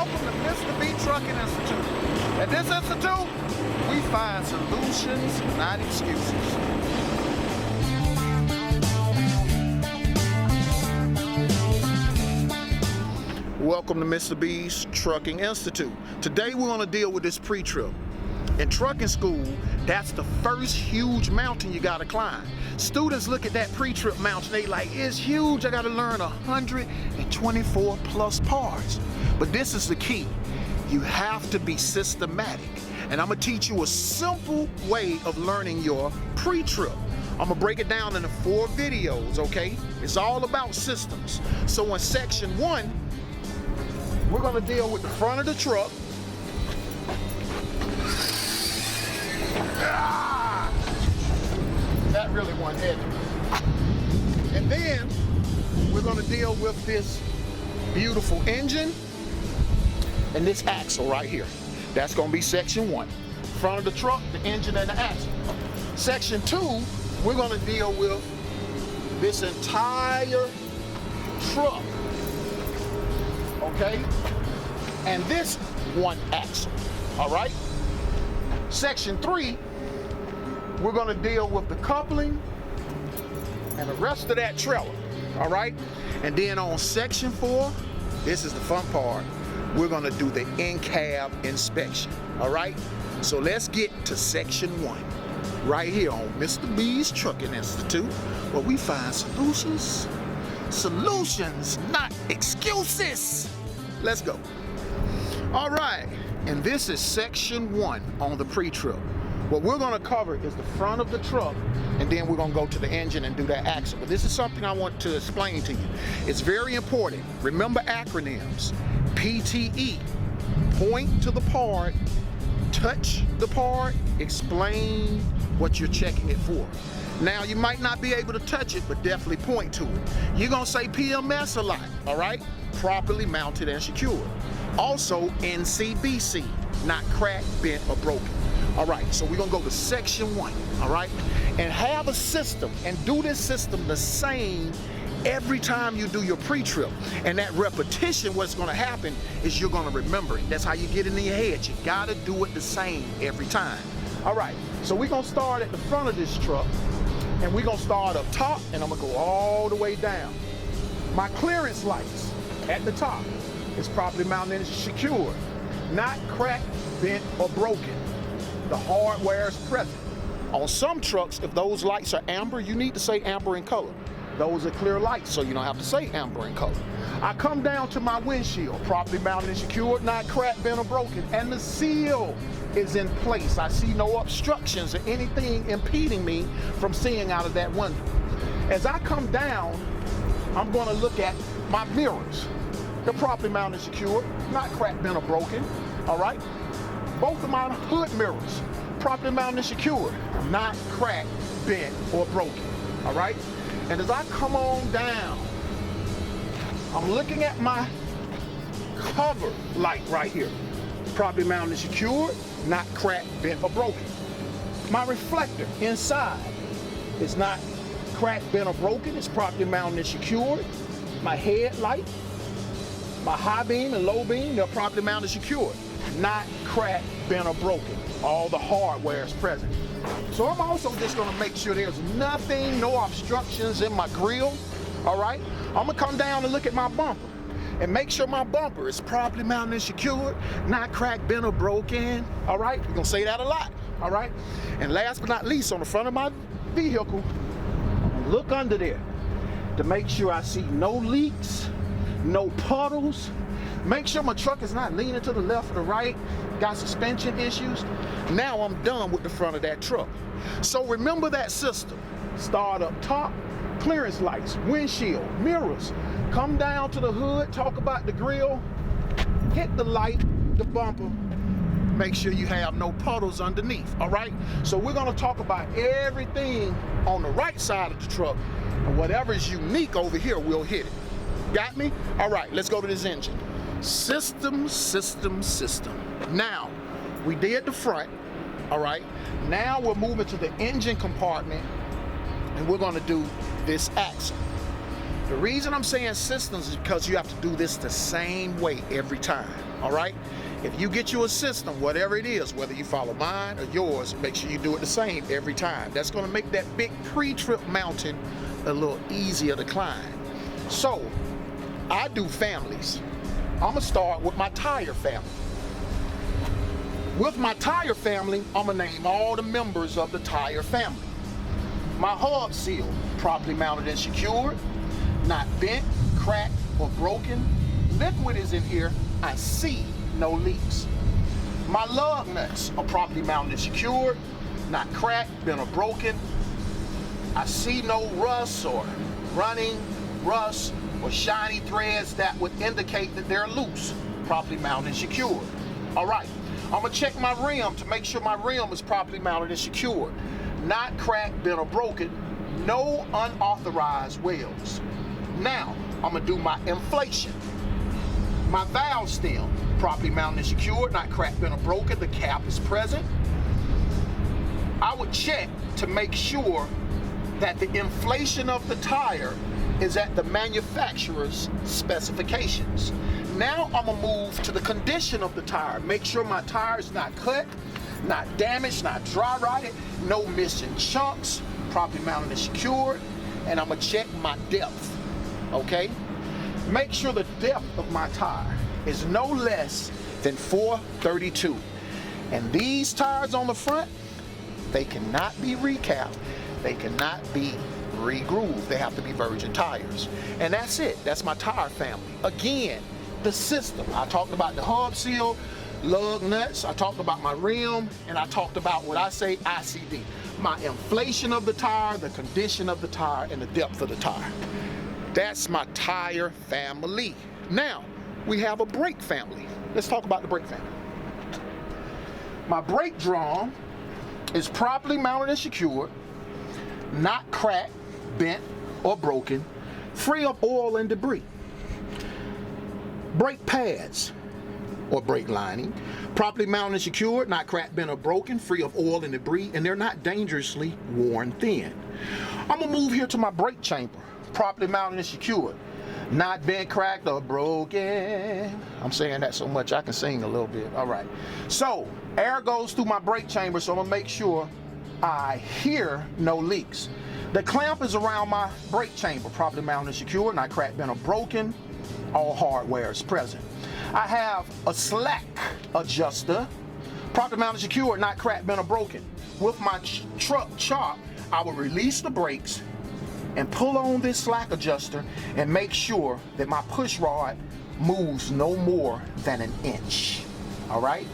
welcome to Mr.B Trucking Institute. At this institute, we find solutions, not excuses. Welcome to Mr. B's Trucking Institute. Today we're going to deal with this pre-trip. In trucking school, that's the first huge mountain you got to climb. Students look at that pre-trip mountain, they like, it's huge, I got to learn 124 plus parts. But this is the key. You have to be systematic. And I'm going to teach you a simple way of learning your pre-trip. I'm going to break it down into 4 videos, okay? It's all about systems. So in section 1, we're going to deal with the front of the truck. That really wasn't heavy. And then we're going to deal with this beautiful engine and this axle right here. That's going to be section 1. Front of the truck, the engine and the axle. Section 2, we're going to deal with this entire truck. Okay? And this one axle. All right? Section 3, we're going to deal with the coupling and the rest of that trailer. All right? And then on section 4, this is the fun part, we're going to do the in-cab inspection. All right? So let's get to section 1 right here on Mr. B's Trucking Institute, where we find solutions, not excuses. Let's go. All right, and this is section 1 on the pre-trip. What we're going to cover is the front of the truck, and then we're going to go to the engine and do that axle. But this is something I want to explain to you. It's very important. Remember acronyms. PTE, point to the part, touch the part, explain what you're checking it for. Now, you might not be able to touch it, but definitely point to it. You're going to say PMS a lot, all right? Properly mounted and secured. Also, NCBC, not cracked, bent, or broken. All right, so we're going to go to section 1, all right? And have a system, and do this system the same every time you do your pre-trip. And that repetition, what's going to happen is you're going to remember it. That's how you get it in your head. You got to do it the same every time. All right, so we're going to start at the front of this truck, and we're going to start up top, and I'm going to go all the way down. My clearance lights at the top is properly mounted and secured, not cracked, bent, or broken. The hardware is present. On some trucks, if those lights are amber, you need to say amber in color. Those are clear lights, so you don't have to say amber in color. I come down to my windshield, properly mounted and secured, not cracked, bent, or broken, and the seal is in place. I see no obstructions or anything impeding me from seeing out of that window. As I come down, I'm going to look at my mirrors. They're properly mounted and secured, not cracked, bent, or broken. All right? Both of my hood mirrors, properly mounted and secured, not cracked, bent, or broken. All right? And as I come on down, I'm looking at my cover light right here. Properly mounted and secured, not cracked, bent, or broken. My reflector inside is not cracked, bent, or broken. It's properly mounted and secured. My headlight, my high beam and low beam, they're properly mounted and secured. Not cracked, bent, or broken. All the hardware is present. So I'm also just gonna make sure there's nothing, no obstructions in my grill, all right? I'm gonna come down and look at my bumper and make sure my bumper is properly mounted and secured, not cracked, bent, or broken, all right? We're gonna say that a lot, all right? And last but not least, on the front of my vehicle, look under there to make sure I see no leaks, no puddles. Make sure my truck is not leaning to the left or the right, got suspension issues. Now I'm done with the front of that truck. So remember that system. Start up top, clearance lights, windshield, mirrors. Come down to the hood, talk about the grill, hit the light, the bumper. Make sure you have no puddles underneath, all right? So we're gonna talk about everything on the right side of the truck, and whatever is unique over here, we'll hit it. Got me? All right, let's go to this engine. System. Now, we did the front, all right? Now we're moving to the engine compartment, and we're gonna do this axle. The reason I'm saying systems is because you have to do this the same way every time. all right? If you get you a system, whatever it is, whether you follow mine or yours, make sure you do it the same every time. That's gonna make that big pre-trip mountain a little easier to climb. So, I do families. I'm gonna start with my tire family. With my tire family, I'm gonna name all the members of the tire family. My hub seal, properly mounted and secured, not bent, cracked, or broken. Liquid is in here, I see no leaks. My lug nuts are properly mounted and secured, not cracked, bent, or broken. I see no rust or running, rust, or shiny threads that would indicate that they're loose, properly mounted and secured. All right, I'm gonna check my rim to make sure my rim is properly mounted and secured. Not cracked, bent, or broken, no unauthorized welds. Now, I'm gonna do my inflation. My valve stem, properly mounted and secured, not cracked, bent, or broken, the cap is present. I would check to make sure that the inflation of the tire is at the manufacturer's specifications. Now I'm gonna move to the condition of the tire. Make sure my tire is not cut, not damaged, not dry rotted, no missing chunks, properly mounted and secured, and I'm gonna check my depth, okay? Make sure the depth of my tire is no less than 432. And these tires on the front, they cannot be recapped, they cannot be re-grooved, they have to be virgin tires. And that's it, that's my tire family. Again, the system, I talked about the hub seal, lug nuts, I talked about my rim, and I talked about what I say ICD. My inflation of the tire, the condition of the tire, and the depth of the tire. That's my tire family. Now, we have a brake family. Let's talk about the brake family. My brake drum is properly mounted and secured, not cracked, bent, or broken, free of oil and debris. Brake pads or brake lining, properly mounted and secured, not cracked, bent, or broken, free of oil and debris, and they're not dangerously worn thin. I'm gonna move here to my brake chamber, properly mounted and secured, not bent, cracked, or broken. I'm saying that so much I can sing a little bit. All right. So air goes through my brake chamber, so I'm gonna make sure I hear no leaks. The clamp is around my brake chamber, properly mounted and secured, not cracked, bent, or broken. All hardware is present. I have a slack adjuster, properly mounted and secured, not cracked, bent, or broken. With my truck chop, I will release the brakes and pull on this slack adjuster and make sure that my push rod moves no more than an inch. All right?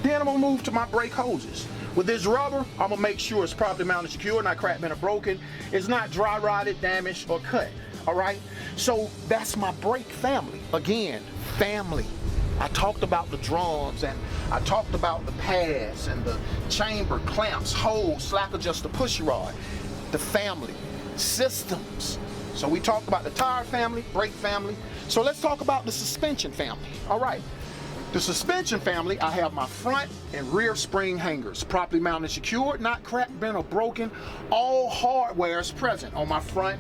Then I'm gonna move to my brake hoses. With this rubber, I'm gonna make sure it's properly mounted and secure, not cracked, bent, or broken. It's not dry rotted, damaged, or cut. All right? So that's my brake family. Again, family. I talked about the drums, and I talked about the pads and the chamber, clamps, hose, slack adjuster, push rod. The family, systems. So we talked about the tire family, brake family. So let's talk about the suspension family. All right. The suspension family, I have my front and rear spring hangers, properly mounted and secured, not cracked, bent, or broken. All hardware is present on my front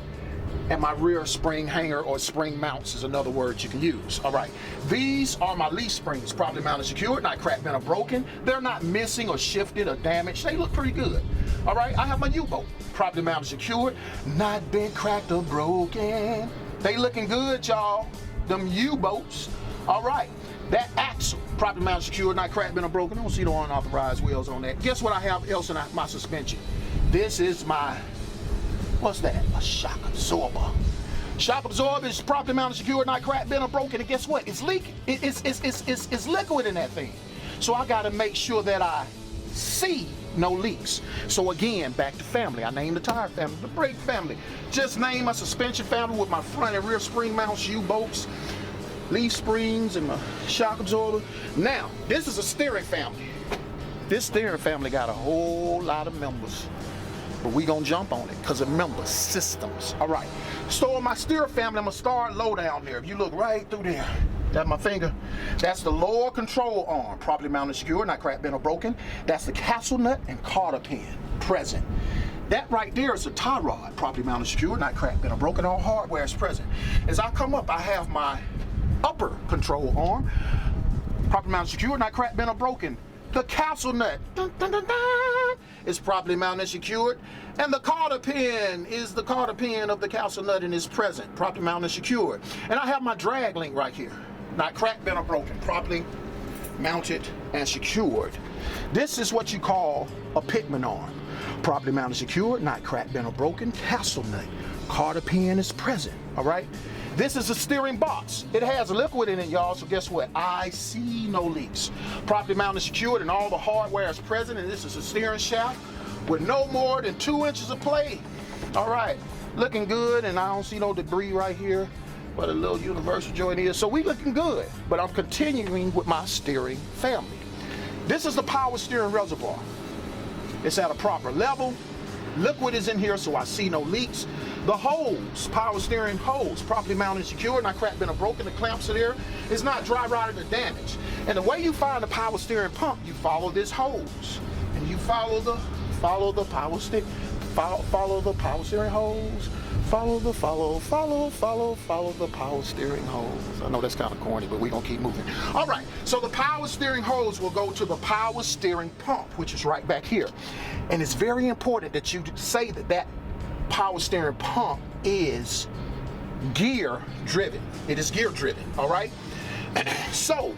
and my rear spring hanger, or spring mounts is another word you can use. All right. These are my leaf springs, properly mounted and secured, not cracked, bent, or broken. They're not missing or shifted or damaged. They look pretty good. All right. I have my U-bolt, properly mounted and secured, not bent, cracked, or broken. They looking good, y'all. Them U-boats. All right. That axle, properly mounted, secured, not cracked, bent, or broken. I don't see no unauthorized wheels on that. Guess what I have else in my suspension? This is my, what's that? A shock absorber. Shock absorber is properly mounted, secured, not cracked, bent, or broken. And guess what? It's leaking. It's liquid in that thing. So I got to make sure that I see no leaks. So again, back to family. I named the tire family, the brake family. Just name my suspension family with my front and rear spring mounts, U-bolts, leaf springs, and my shock absorber. Now, this is a steering family. This steering family got a whole lot of members, but we gonna jump on it because of members, systems. All right, so in my steering family, I'm gonna start low down there. If you look right through there, that's my finger. That's the lower control arm, properly mounted, secure, not cracked, bent, or broken. That's the castle nut and cotter pin, present. That right there is a tie rod, properly mounted, secure, not cracked, bent, or broken. All hardware is present. As I come up, I have my upper control arm, properly mounted and secured, not cracked, bent, or broken. The castle nut, dun, dun, dun, dun, is properly mounted and secured. And the cotter pin is the cotter pin of the castle nut and is present, properly mounted and secured. And I have my drag link right here, not cracked, bent, or broken, properly mounted and secured. This is what you call a pitman arm. Properly mounted and secured, not cracked, bent, or broken, castle nut. Cotter pin is present, all right? This is a steering box. It has liquid in it, y'all, so guess what? I see no leaks. Properly mounted and secured, and all the hardware is present, and this is a steering shaft with no more than 2 inches of play. All right, looking good, and I don't see no debris right here where the little universal joint is, so we looking good. But I'm continuing with my steering family. This is the power steering reservoir. It's at a proper level. Liquid is in here, so I see no leaks. The hose, power steering hose, properly mounted and secured, not cracked, bent, or broken. The clamps are there. It's not dry rotted or damaged. And the way you find the power steering pump, you follow this hose, and you follow the power steering hose. Follow the power steering hose. I know that's kind of corny, but we're gonna keep moving. All right, so the power steering hose will go to the power steering pump, which is right back here. And it's very important that you say that power steering pump is gear driven. It is gear driven, all right? So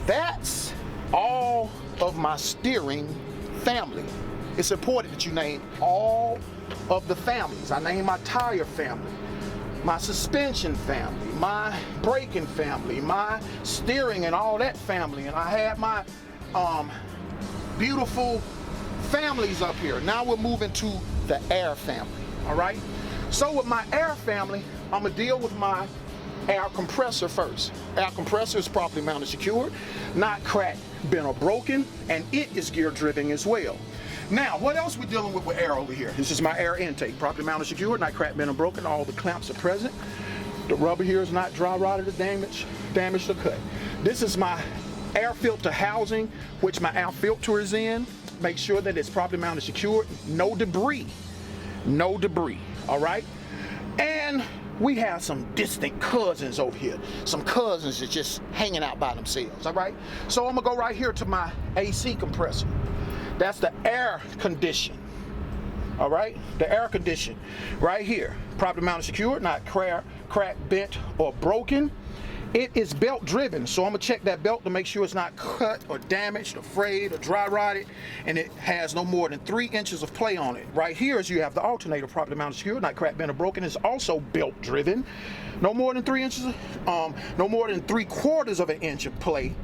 that's all of my steering family. It's important that you name all of the families. I named my tire family, my suspension family, my braking family, my steering and all that family, and I had my beautiful families up here. Now we're moving to the air family, all right? So with my air family, I'm gonna deal with my air compressor first. Air compressor is properly mounted and secured, not cracked, bent, or broken, and it is gear driven as well. Now, what else we dealing with air over here? This is my air intake, properly mounted and secured, not cracked, bent, or broken. All the clamps are present. The rubber here is not dry rotted or damaged or cut. This is my air filter housing, which my air filter is in. Make sure that it's properly mounted and secured. No debris, all right? And we have some distant cousins over here. Some cousins that's just hanging out by themselves, all right? So I'm gonna go right here to my AC compressor. That's the air condition, all right? The air condition right here. Properly mounted and secured, not cracked, bent, or broken. It is belt driven, so I'm gonna check that belt to make sure it's not cut or damaged or frayed or dry rotted, and it has no more than 3 inches of play on it. Right here is you have the alternator, properly mounted and secured, not cracked, bent, or broken. It's also belt driven. No more than 3 inches, no more than 3/4 of an inch of play.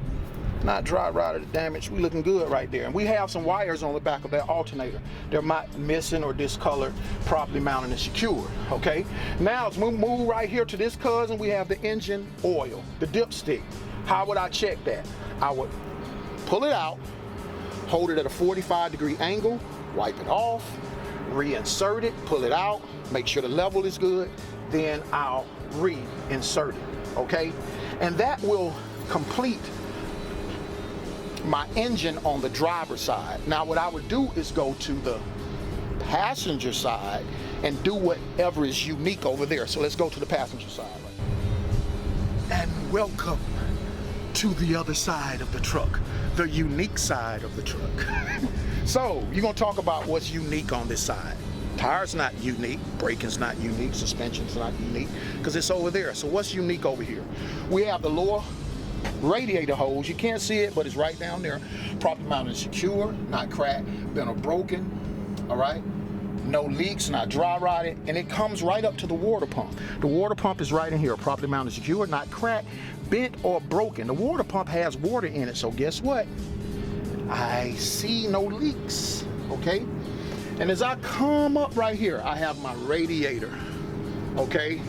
Not dry rotted or damaged. We looking good right there. And we have some wires on the back of that alternator. They're not missing or discolored, properly mounted and secured, okay? Now, as we move right here to this cousin, we have the engine oil, the dipstick. How would I check that? I would pull it out, hold it at a 45-degree angle, wipe it off, reinsert it, pull it out, make sure the level is good, then I'll reinsert it, okay? And that will complete my engine on the driver's side. Now what I would do is go to the passenger side and do whatever is unique over there. So let's go to the passenger side. And welcome to the other side of the truck, the unique side of the truck. So you're gonna talk about what's unique on this side. Tire's not unique, braking's not unique, suspension's not unique, because it's over there. So what's unique over here? We have the lower radiator hose. You can't see it, but it's right down there. Properly mounted and secure, not cracked, bent, or broken, all right? No leaks, not dry rotted, and it comes right up to the water pump. The water pump is right in here, properly mounted and secure, not cracked, bent, or broken. The water pump has water in it, so guess what? I see no leaks, okay? And as I come up right here, I have my radiator, okay?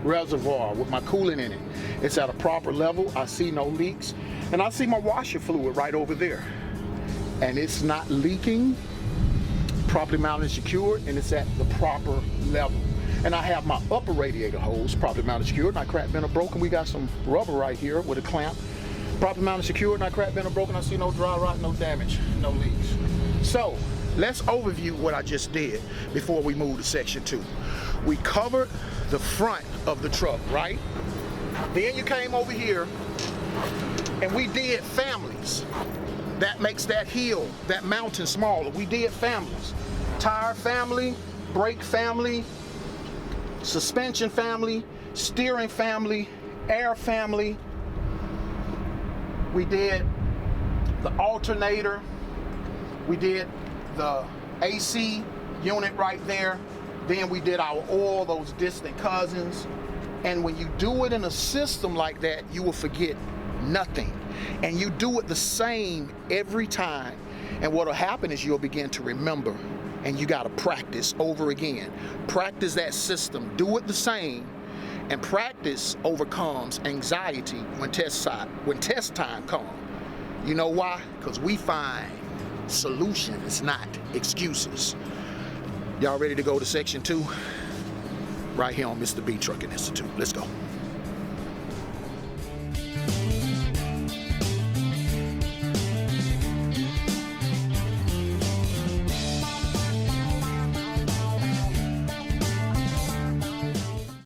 Reservoir with my coolant in it. It's at a proper level. I see no leaks. And I see my washer fluid right over there. And it's not leaking, properly mounted and secured, and it's at the proper level. And I have my upper radiator hose, properly mounted and secured, not cracked, bent, or broken. We got some rubber right here with a clamp. Properly mounted and secured, not cracked, bent, or broken. I see no dry rot, no damage, no leaks. So let's overview what I just did before we move to section 2. We covered the front of the truck, right? Then you came over here And we did families. That makes that hill, that mountain smaller. We did families. Tire family, brake family, suspension family, steering family, air family. We did the alternator. We did the AC unit right there. Then we did our oil, those distant cousins. And when you do it in a system like that, you will forget nothing. And you do it the same every time. And what will happen is you'll begin to remember. And you got to practice over again. Practice that system. Do it the same. And practice overcomes anxiety when test time comes. You know why? Because we find solutions, not excuses. Y'all ready to go to section 2? Right here on Mr. B Trucking Institute. Let's go.